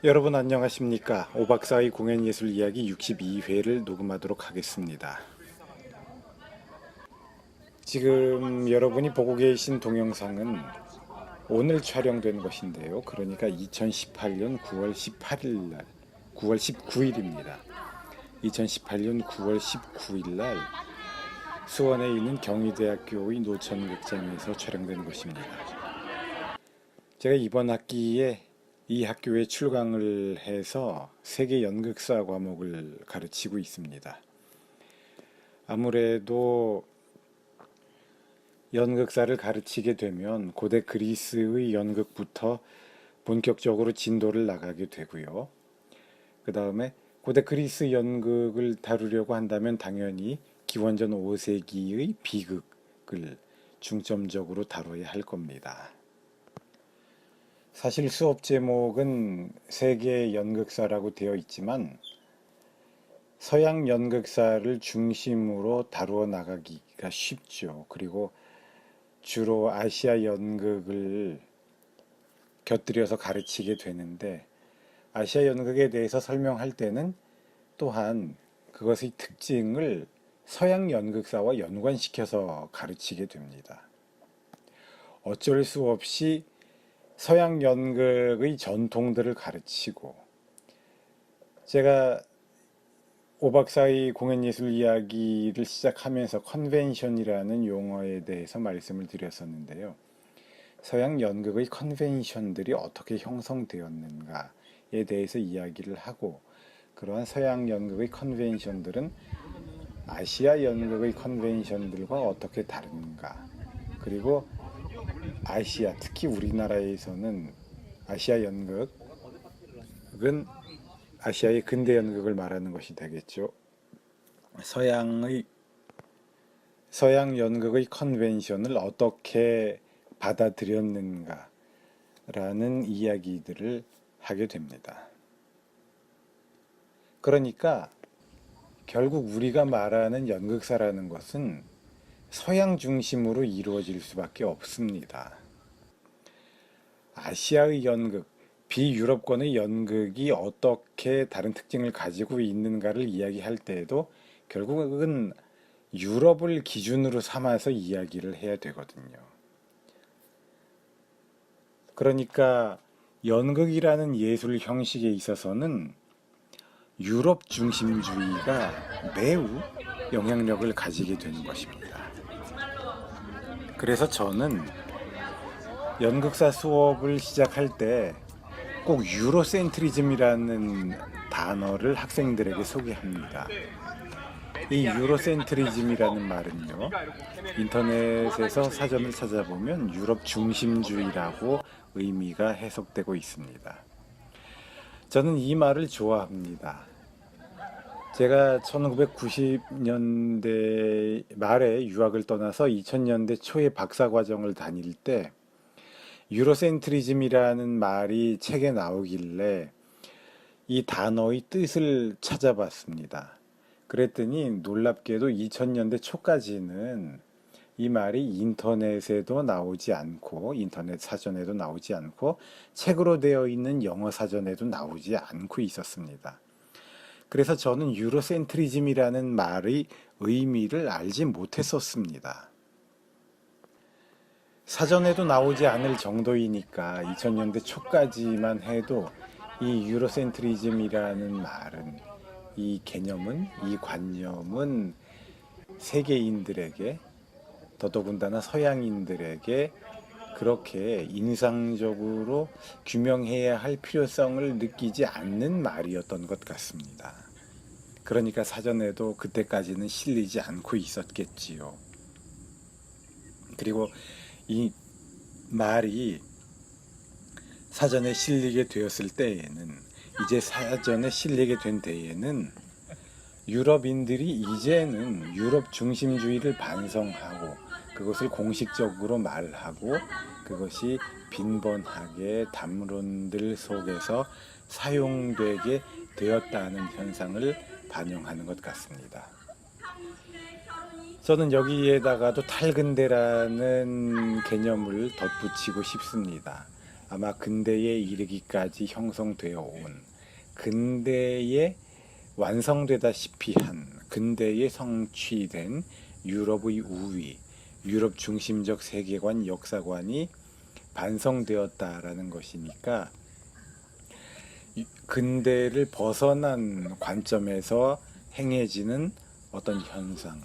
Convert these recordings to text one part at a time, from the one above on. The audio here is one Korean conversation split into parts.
여러분 안녕하십니까? 오박사의 공연예술 이야기 62회를 녹음하도록 하겠습니다. 지금 여러분이 보고 계신 동영상은 오늘 촬영된 것인데요. 그러니까 2018년 9월 18일 날, 9월 19일입니다. 2018년 9월 19일 날 수원에 있는 경희대학교의 노천극장에서 촬영된 것입니다. 제가 이번 학기에 이 학교에 출강을 해서 세계 연극사 과목을 가르치고 있습니다. 아무래도 연극사를 가르치게 되면 고대 그리스의 연극부터 본격적으로 진도를 나가게 되고요. 그 다음에 고대 그리스 연극을 다루려고 한다면 당연히 기원전 5세기의 비극을 중점적으로 다뤄야 할 겁니다. 사실 수업 제목은 세계 연극사라고 되어 있지만 서양 연극사를 중심으로 다루어 나가기가 쉽죠. 그리고 주로 아시아 연극을 곁들여서 가르치게 되는데 아시아 연극에 대해서 설명할 때는 또한 그것의 특징을 서양 연극사와 연관시켜서 가르치게 됩니다. 어쩔 수 없이 서양 연극의 전통들을 가르치고 제가 오박사의 공연예술 이야기를 시작하면서 컨벤션이라는 용어에 대해서 말씀을 드렸었는데요. 서양 연극의 컨벤션들이 어떻게 형성되었는가에 대해서 이야기를 하고 그러한 서양 연극의 컨벤션들은 아시아 연극의 컨벤션들과 어떻게 다른가 그리고 아시아, 특히 우리나라에서는 아시아 연극은 아시아의 근대 연극을 말하는 것이 되겠죠. 서양 연극의 컨벤션을 어떻게 받아들였는가라는 이야기들을 하게 됩니다. 그러니까 결국 우리가 말하는 연극사라는 것은 서양 중심으로 이루어질 수밖에 없습니다. 아시아의 연극, 비유럽권의 연극이 어떻게 다른 특징을 가지고 있는가를 이야기할 때에도 결국은 유럽을 기준으로 삼아서 이야기를 해야 되거든요. 그러니까 연극이라는 예술 형식에 있어서는 유럽 중심주의가 매우 영향력을 가지게 되는 것입니다. 그래서 저는 연극사 수업을 시작할 때 꼭 유로센트리즘이라는 단어를 학생들에게 소개합니다. 이 유로센트리즘이라는 말은요, 인터넷에서 사전을 찾아보면 유럽 중심주의라고 의미가 해석되고 있습니다. 저는 이 말을 좋아합니다. 제가 1990년대 말에 유학을 떠나서 2000년대 초에 박사과정을 다닐 때 유로센트리즘이라는 말이 책에 나오길래 이 단어의 뜻을 찾아봤습니다. 그랬더니 놀랍게도 2000년대 초까지는 이 말이 인터넷에도 나오지 않고 인터넷 사전에도 나오지 않고 책으로 되어 있는 영어 사전에도 나오지 않고 있었습니다. 그래서 저는 유로센트리즘이라는 말의 의미를 알지 못했었습니다. 사전에도 나오지 않을 정도이니까 2000년대 초까지만 해도 이 유로센트리즘이라는 말은 이 개념은 이 관념은 세계인들에게 더더군다나 서양인들에게 그렇게 인상적으로 규명해야 할 필요성을 느끼지 않는 말이었던 것 같습니다. 그러니까 사전에도 그때까지는 실리지 않고 있었겠지요. 그리고 이 말이 사전에 실리게 되었을 때에는 이제 사전에 실리게 된 때에는 유럽인들이 이제는 유럽 중심주의를 반성하고 그것을 공식적으로 말하고 그것이 빈번하게 담론들 속에서 사용되게 되었다는 현상을 반영하는 것 같습니다. 저는 여기에다가도 탈근대라는 개념을 덧붙이고 싶습니다. 아마 근대에 이르기까지 형성되어 온 근대에 완성되다시피 한 근대에 성취된 유럽의 우위, 유럽 중심적 세계관, 역사관이 반성되었다라는 것이니까 근대를 벗어난 관점에서 행해지는 어떤 현상,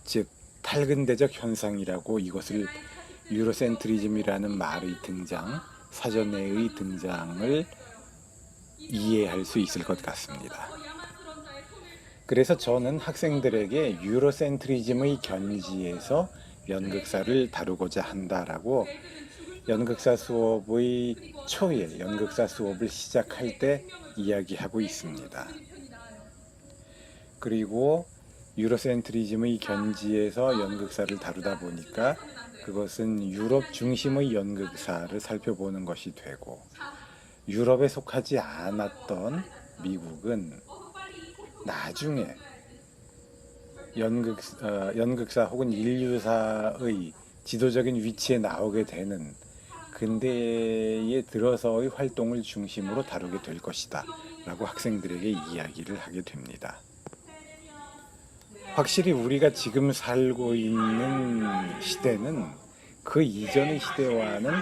즉 탈근대적 현상이라고 이것을 유로센트리즘이라는 말의 등장, 사전에의 등장을 이해할 수 있을 것 같습니다. 그래서 저는 학생들에게 유로센트리즘의 견지에서 연극사를 다루고자 한다라고 연극사 수업의 초에 연극사 수업을 시작할 때 이야기하고 있습니다. 그리고 유로센트리즘의 견지에서 연극사를 다루다 보니까 그것은 유럽 중심의 연극사를 살펴보는 것이 되고 유럽에 속하지 않았던 나중에 연극사 혹은 인류사의 지도적인 위치에 나오게 되는 근대에 들어서의 활동을 중심으로 다루게 될 것이다 라고 학생들에게 이야기를 하게 됩니다. 확실히 우리가 지금 살고 있는 시대는 그 이전의 시대와는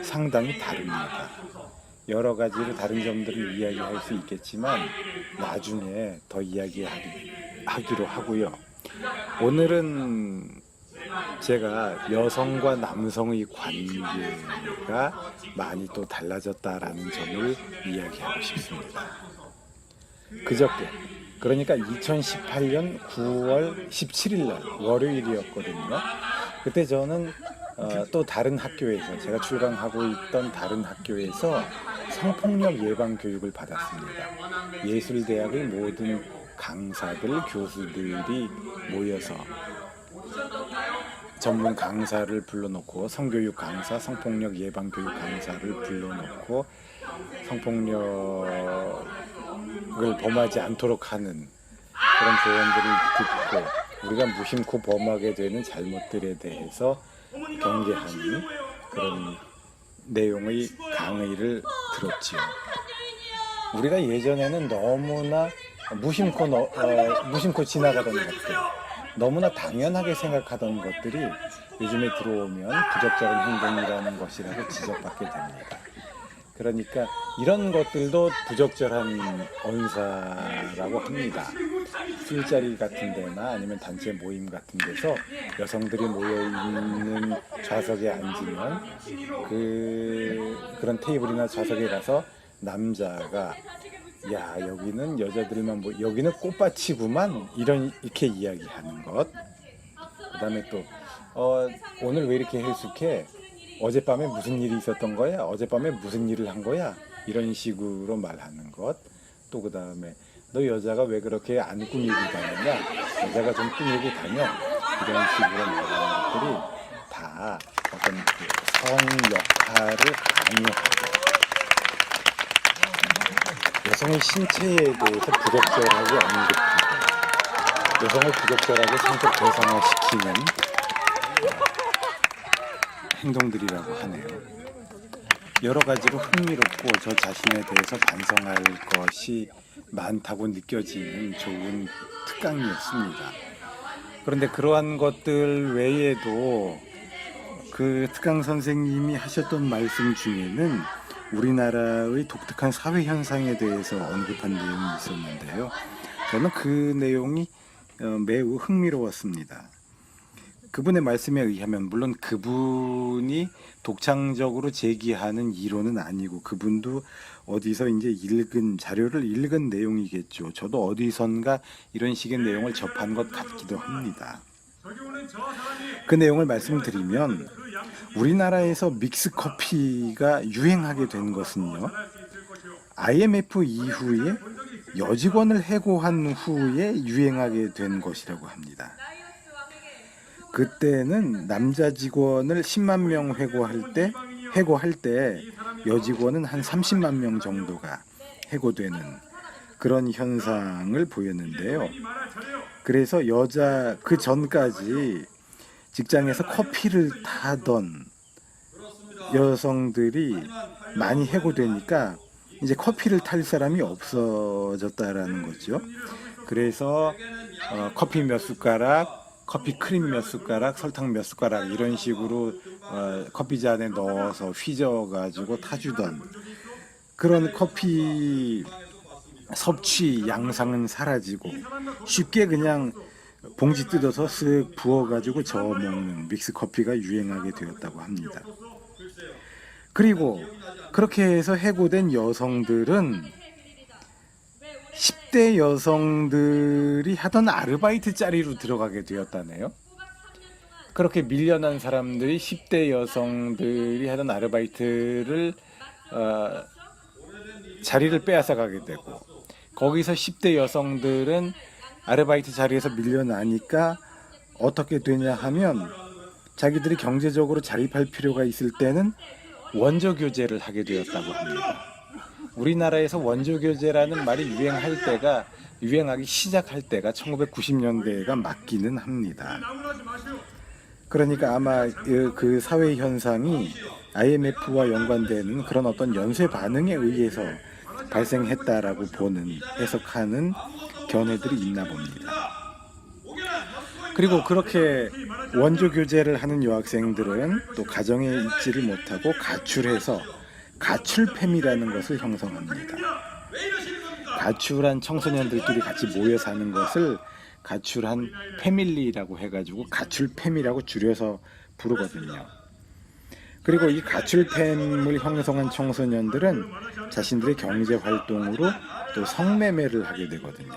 상당히 다릅니다. 여러 가지로 다른 점들을 이야기할 수 있겠지만 나중에 더 이야기하기로 하고요. 오늘은 제가 여성과 남성의 관계가 많이 또 달라졌다라는 점을 이야기하고 싶습니다. 그저께, 그러니까 2018년 9월 17일 날 월요일이었거든요. 그때 저는 또 다른 학교에서 제가 출강하고 있던 다른 학교에서 성폭력 예방 교육을 받았습니다. 예술대학의 모든 강사들, 교수들이 모여서 전문 강사를 불러놓고 성교육 강사, 성폭력 예방 교육 강사를 불러놓고 성폭력을 범하지 않도록 하는 그런 조언들을 듣고 우리가 무심코 범하게 되는 잘못들에 대해서 경계하는 그런 내용의 강의를 들었지요. 우리가 예전에는 너무나 무심코 지나가던 것들, 너무나 당연하게 생각하던 것들이 요즘에 들어오면 부적절한 행동이라는 것이라고 지적받게 됩니다. 그러니까 이런 것들도 부적절한 언사라고 합니다. 술자리 같은 데나 아니면 단체 모임 같은 데서 여성들이 모여있는 좌석에 앉으면 그런 테이블이나 좌석에 가서 남자가 야 여기는 여자들만 여기는 꽃밭이구만 이렇게 이야기하는 것. 그 다음에 또 오늘 왜 이렇게 해숙해? 어젯밤에 무슨 일이 있었던 거야? 어젯밤에 무슨 일을 한 거야? 이런 식으로 말하는 것. 또 그 다음에 너 여자가 왜 그렇게 안 꾸미고 다니냐? 여자가 좀 꾸미고 다녀. 이런 식으로 말하는 것들이 다 어떤 성 역할을 강요하고 여성의 신체에 대해서 부적절하게 언급하고 여성을 부적절하게 성적 대상화시키는 행동들이라고 하네요. 여러 가지로 흥미롭고 저 자신에 대해서 반성할 것이 많다고 느껴지는 좋은 특강이었습니다. 그런데 그러한 것들 외에도 그 특강 선생님이 하셨던 말씀 중에는 우리나라의 독특한 사회 현상에 대해서 언급한 내용이 있었는데요. 저는 그 내용이 매우 흥미로웠습니다. 그분의 말씀에 의하면 물론 그분이 독창적으로 제기하는 이론은 아니고 그분도 어디서 이제 자료를 읽은 내용이겠죠. 저도 어디선가 이런 식의 내용을 접한 것 같기도 합니다. 그 내용을 말씀드리면 우리나라에서 믹스 커피가 유행하게 된 것은요. IMF 이후에 여직원을 해고한 후에 유행하게 된 것이라고 합니다. 그때는 남자 직원을 10만 명 해고할 때 여직원은 한 30만 명 정도가 해고되는 그런 현상을 보였는데요. 그래서 그 전까지 직장에서 커피를 타던 여성들이 많이 해고되니까 이제 커피를 탈 사람이 없어졌다라는 거죠. 그래서 커피 몇 숟가락, 커피 크림 몇 숟가락, 설탕 몇 숟가락 이런 식으로 커피잔에 넣어서 휘저어가지고 타주던 그런 커피 섭취 양상은 사라지고 쉽게 그냥 봉지 뜯어서 쓱 부어가지고 저어 먹는 믹스 커피가 유행하게 되었다고 합니다. 그리고 그렇게 해서 해고된 여성들은 10대 여성들이 하던 아르바이트 자리로 들어가게 되었다네요. 그렇게 밀려난 사람들이 10대 여성들이 하던 아르바이트를 자리를 빼앗아 가게 되고, 거기서 10대 여성들은 아르바이트 자리에서 밀려나니까 어떻게 되냐 하면 자기들이 경제적으로 자립할 필요가 있을 때는 원조 교제를 하게 되었다고 합니다. 우리나라에서 원조 교제라는 말이 유행하기 시작할 때가 1990년대가 맞기는 합니다. 그러니까 아마 그 사회 현상이 IMF와 연관되는 그런 어떤 연쇄 반응에 의해서 발생했다라고 보는, 해석하는 견해들이 있나 봅니다. 그리고 그렇게 원조 교제를 하는 여학생들은 또 가정에 있지를 못하고 가출해서 가출팸이라는 것을 형성합니다. 가출한 청소년들끼리 같이 모여 사는 것을 가출한 패밀리라고 해가지고 가출팸이라고 줄여서 부르거든요. 그리고 이 가출팸을 형성한 청소년들은 자신들의 경제 활동으로 또 성매매를 하게 되거든요.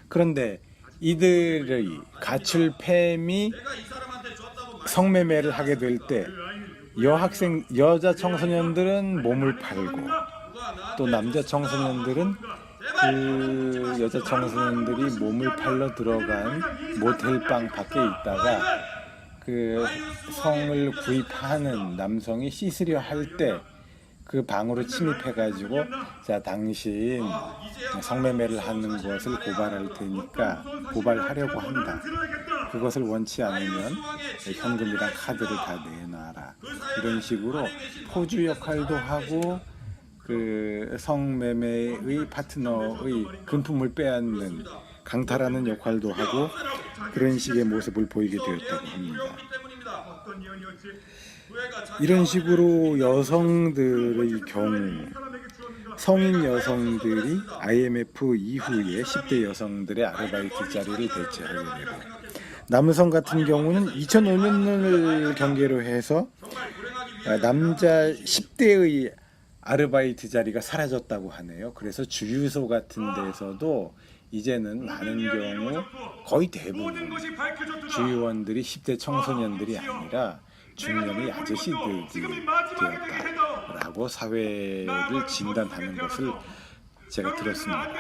그런데 이들의 가출팸이 성매매를 하게 될 때 여자 청소년들은 몸을 팔고, 또 남자 청소년들은 그 여자 청소년들이 몸을 팔러 들어간 모텔방 밖에 있다가 그 성을 구입하는 남성이 씻으려 할 때 그 방으로 침입해가지고, 자, 당신 성매매를 하는 것을 고발할 테니까 고발하려고 한다. 그것을 원치 않으면 현금이랑 카드를 다 내놔라. 이런 식으로 포주 역할도 하고, 그 성매매의 파트너의 금품을 빼앗는, 강탈하는 역할도 하고, 그런 식의 모습을 보이게 되었다고 합니다. 이런 식으로 여성들의 경우, 성인 여성들이 IMF 이후에 10대 여성들의 아르바이트 자리를 대체하게 되고, 남성 같은 경우는 2005년을 경계로 해서 남자 10대의 아르바이트 자리가 사라졌다고 하네요. 그래서 주유소 같은 데서도 이제는 많은 경우 거의 대부분 주유원들이 10대 청소년들이 아니라 중년의 아저씨들이 되었다라고 사회를 진단하는 것을 제가 들었습니다.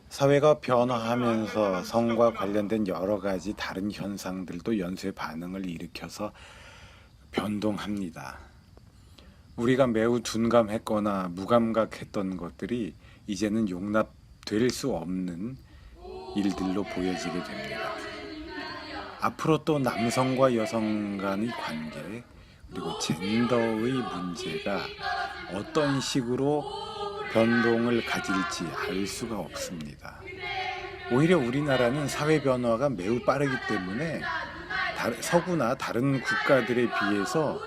사회가 변화하면서 성과 관련된 여러 가지 다른 현상들도 연쇄 반응을 일으켜서 변동합니다. 우리가 매우 둔감했거나 무감각했던 것들이 이제는 용납될 수 없는 일들로 보여지게 됩니다. 앞으로 또 남성과 여성 간의 관계, 그리고 젠더의 문제가 어떤 식으로 변동을 가질지 알 수가 없습니다. 오히려 우리나라는 사회 변화가 매우 빠르기 때문에 서구나 다른 국가들에 비해서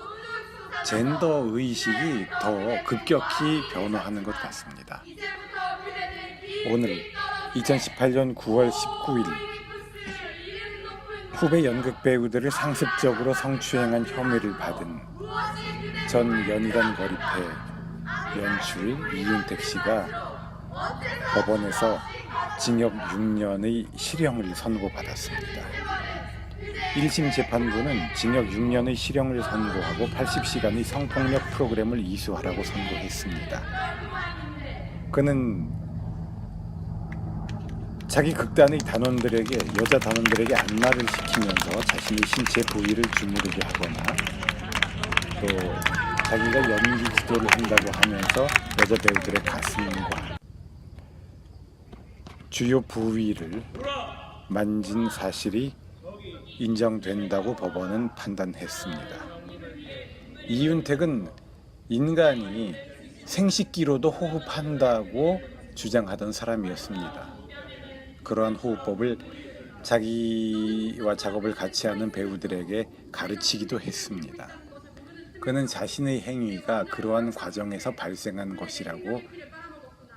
젠더 의식이 더 급격히 변화하는 것 같습니다. 오늘 2018년 9월 19일 후배 연극 배우들을 상습적으로 성추행한 혐의를 받은 전 연희관 거리패 연출 이윤택 씨가 법원에서 징역 6년의 실형을 선고받았습니다. 1심 재판부는 징역 6년의 실형을 선고하고 80시간의 성폭력 프로그램을 이수하라고 선고했습니다. 그는 자기 극단의 단원들에게, 여자 단원들에게 안마를 시키면서 자신의 신체 부위를 주무르게 하거나, 또 자기가 연기 지도를 한다고 하면서 여자 배우들의 가슴과 주요 부위를 만진 사실이 인정된다고 법원은 판단했습니다. 이윤택은 인간이 생식기로도 호흡한다고 주장하던 사람이었습니다. 그러한 호흡법을 자기와 작업을 같이 하는 배우들에게 가르치기도 했습니다. 그는 자신의 행위가 그러한 과정에서 발생한 것이라고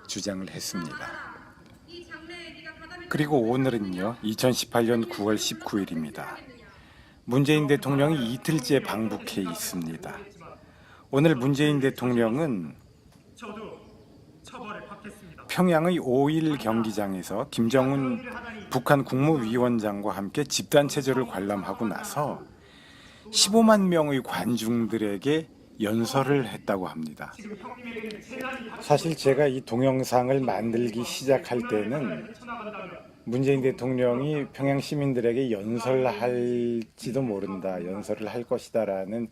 주장을 했습니다. 그리고 오늘은요, 2018년 9월 19일입니다. 문재인 대통령이 이틀째 방북해 있습니다. 오늘 문재인 대통령은 평양의 5일 경기장에서 김정은 북한 국무위원장과 함께 집단체조를 관람하고 나서 15만 명의 관중들에게 연설을 했다고 합니다. 사실 제가 이 동영상을 만들기 시작할 때는 문재인 대통령이 평양 시민들에게 연설할지도 모른다, 연설을 할 것이다라는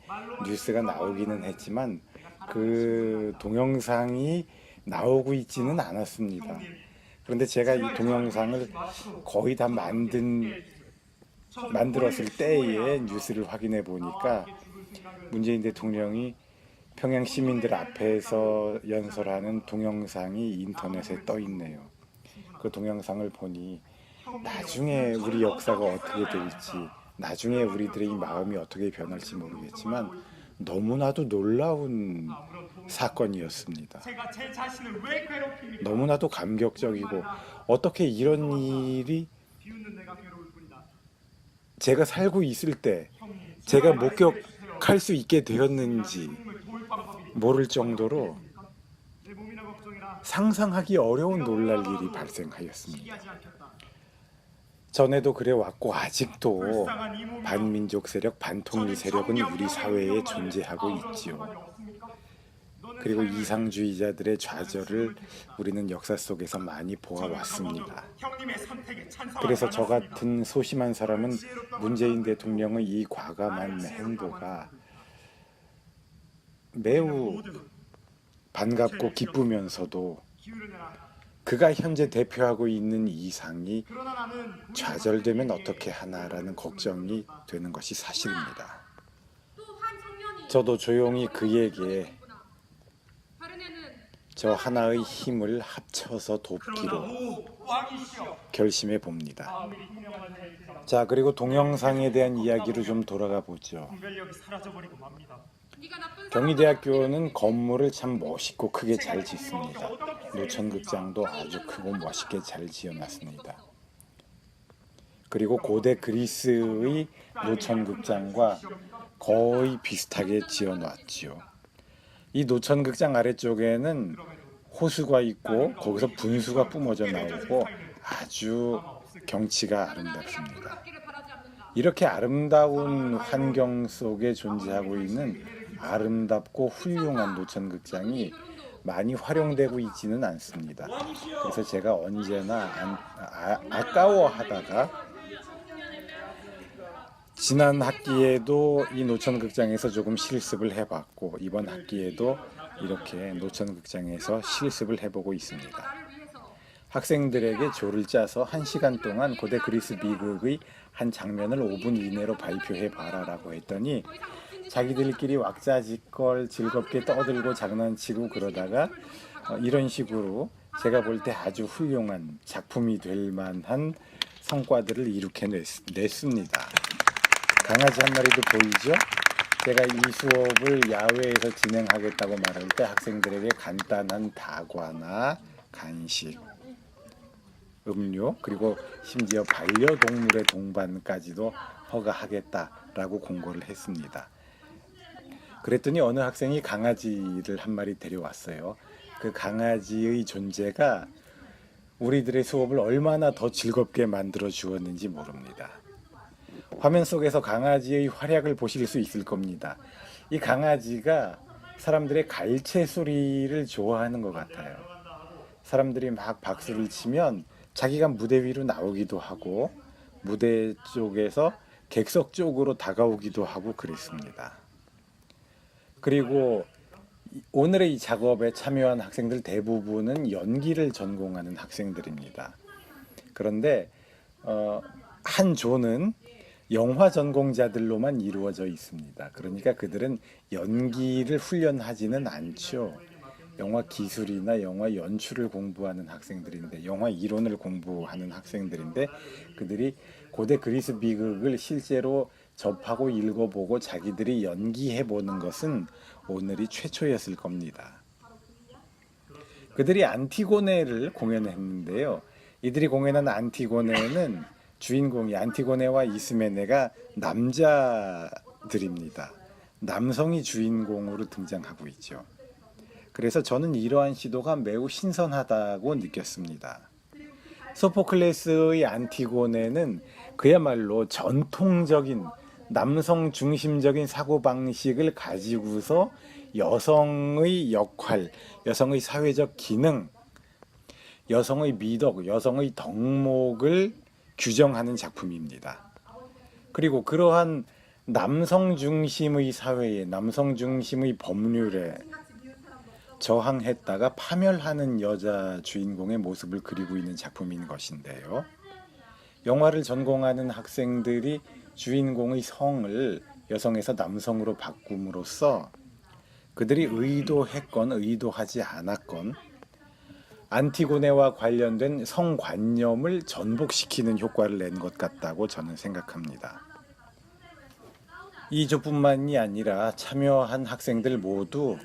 뉴스가 나오기는 했지만 그 동영상이 나오고 있지는 않았습니다. 그런데 제가 이 동영상을 거의 다 만들었을 때에 뉴스를 확인해 보니까 문재인 대통령이 평양 시민들 앞에서 연설하는 동영상이 인터넷에 떠 있네요. 그 동영상을 보니 나중에 우리 역사가 어떻게 될지, 나중에 우리들의 마음이 어떻게 변할지 모르겠지만 너무나도 놀라운 사건이었습니다. 너무나도 감격적이고 어떻게 이런 일이 제가 살고 있을 때 제가 목격할 수 있게 되었는지 모를 정도로 상상하기 어려운 놀랄 일이 발생하였습니다. 전에도 그래 왔고 아직도 반민족 세력, 반통일 세력은 우리 사회에 존재하고 있지요. 그리고 이상주의자들의 좌절을 우리는 역사 속에서 많이 보아왔습니다. 그래서 저 같은 소심한 사람은 문재인 대통령의 이 과감한 행보가 매우 반갑고 기쁘면서도 그가 현재 대표하고 있는 이상이 좌절되면 어떻게 하나라는 걱정이 되는 것이 사실입니다. 저도 조용히 그에게 저 하나의 힘을 합쳐서 돕기로 결심해 봅니다. 자, 그리고 동영상에 대한 이야기로 좀 돌아가 보죠. 경희대학교는 건물을 참 멋있고 크게 잘 짓습니다. 노천극장도 아주 크고 멋있게 잘 지어놨습니다. 그리고 고대 그리스의 노천극장과 거의 비슷하게 지어놨지요. 이 노천극장 아래쪽에는 호수가 있고 거기서 분수가 뿜어져 나오고 아주 경치가 아름답습니다. 이렇게 아름다운 환경 속에 존재하고 있는 아름답고 훌륭한 노천극장이 많이 활용되고 있지는 않습니다. 그래서 제가 언제나 아까워하다가 지난 학기에도 이 노천극장에서 조금 실습을 해봤고 이번 학기에도 이렇게 노천극장에서 실습을 해보고 있습니다. 학생들에게 조를 짜서 1시간 동안 고대 그리스 비극의 한 장면을 5분 이내로 발표해 봐라라고 했더니 자기들끼리 왁자지껄 즐겁게 떠들고 장난치고 그러다가 이런 식으로 제가 볼 때 아주 훌륭한 작품이 될 만한 성과들을 이룩해냈습니다. 강아지 한 마리도 보이죠? 제가 이 수업을 야외에서 진행하겠다고 말할 때 학생들에게 간단한 다과나 간식, 음료, 그리고 심지어 반려동물의 동반까지도 허가하겠다라고 공고를 했습니다. 그랬더니 어느 학생이 강아지를 한 마리 데려왔어요. 그 강아지의 존재가 우리들의 수업을 얼마나 더 즐겁게 만들어 주었는지 모릅니다. 화면 속에서 강아지의 활약을 보실 수 있을 겁니다. 이 강아지가 사람들의 갈채 소리를 좋아하는 것 같아요. 사람들이 막 박수를 치면 자기가 무대 위로 나오기도 하고 무대 쪽에서 객석 쪽으로 다가오기도 하고 그랬습니다. 그리고 오늘의 이 작업에 참여한 학생들 대부분은 연기를 전공하는 학생들입니다. 그런데 한 조는 영화 전공자들로만 이루어져 있습니다. 그러니까 그들은 연기를 훈련하지는 않죠. 영화 기술이나 영화 연출을 공부하는 학생들인데, 영화 이론을 공부하는 학생들인데, 그들이 고대 그리스 비극을 실제로 접하고 읽어보고 자기들이 연기해보는 것은 오늘이 최초였을 겁니다. 그들이 안티고네를 공연했는데요. 이들이 공연한 안티고네는 주인공이 안티고네와 이스메네가 남자들입니다. 남성이 주인공으로 등장하고 있죠. 그래서 저는 이러한 시도가 매우 신선하다고 느꼈습니다. 소포클레스의 안티고네는 그야말로 전통적인 남성 중심적인 사고방식을 가지고서 여성의 역할, 여성의 사회적 기능, 여성의 미덕, 여성의 덕목을 규정하는 작품입니다. 그리고 그러한 남성 중심의 사회에, 남성 중심의 법률에 저항했다가 파멸하는 여자 주인공의 모습을 그리고 있는 작품인 것인데요. 영화를 전공하는 학생들이 주인공의 성을 여성에서 남성으로 바꿈으로써 그들이 의도했건 의도하지 않았건 안티고네와 관련된 성관념을 전복시키는 효과를 낸 것 같다고 저는 생각합니다. 이 조뿐만이 아니라 참여한 학생들 모두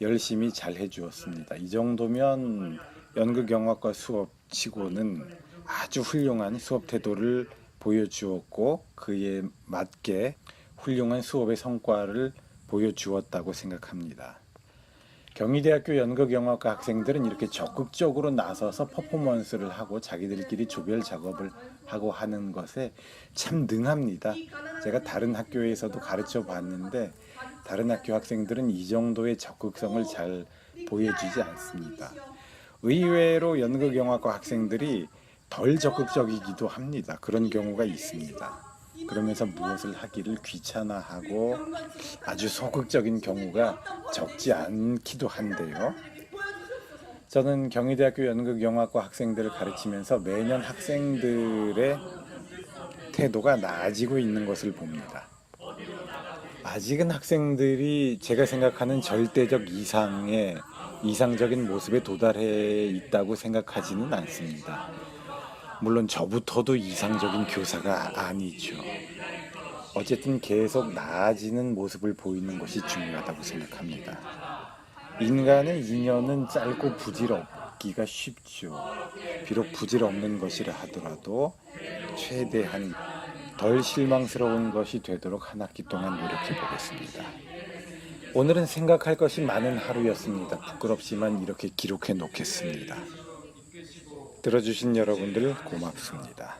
열심히 잘 해주었습니다. 이 정도면 연극영화과 수업치고는 아주 훌륭한 수업 태도를 보여주었고 그에 맞게 훌륭한 수업의 성과를 보여주었다고 생각합니다. 경희대학교 연극영화과 학생들은 이렇게 적극적으로 나서서 퍼포먼스를 하고 자기들끼리 조별 작업을 하고 하는 것에 참 능합니다. 제가 다른 학교에서도 가르쳐 봤는데 다른 학교 학생들은 이 정도의 적극성을 잘 보여주지 않습니다. 의외로 연극영화과 학생들이 덜 적극적이기도 합니다. 그런 경우가 있습니다. 그러면서 무엇을 하기를 귀찮아하고 아주 소극적인 경우가 적지 않기도 한데요. 저는 경희대학교 연극영화과 학생들을 가르치면서 매년 학생들의 태도가 나아지고 있는 것을 봅니다. 아직은 학생들이 제가 생각하는 절대적 이상적인 모습에 도달해 있다고 생각하지는 않습니다. 물론 저부터도 이상적인 교사가 아니죠. 어쨌든 계속 나아지는 모습을 보이는 것이 중요하다고 생각합니다. 인간의 인연은 짧고 부질없기가 쉽죠. 비록 부질없는 것이라 하더라도 최대한 덜 실망스러운 것이 되도록 한 학기 동안 노력해 보겠습니다. 오늘은 생각할 것이 많은 하루였습니다. 부끄럽지만 이렇게 기록해 놓겠습니다. 들어주신 여러분들 고맙습니다.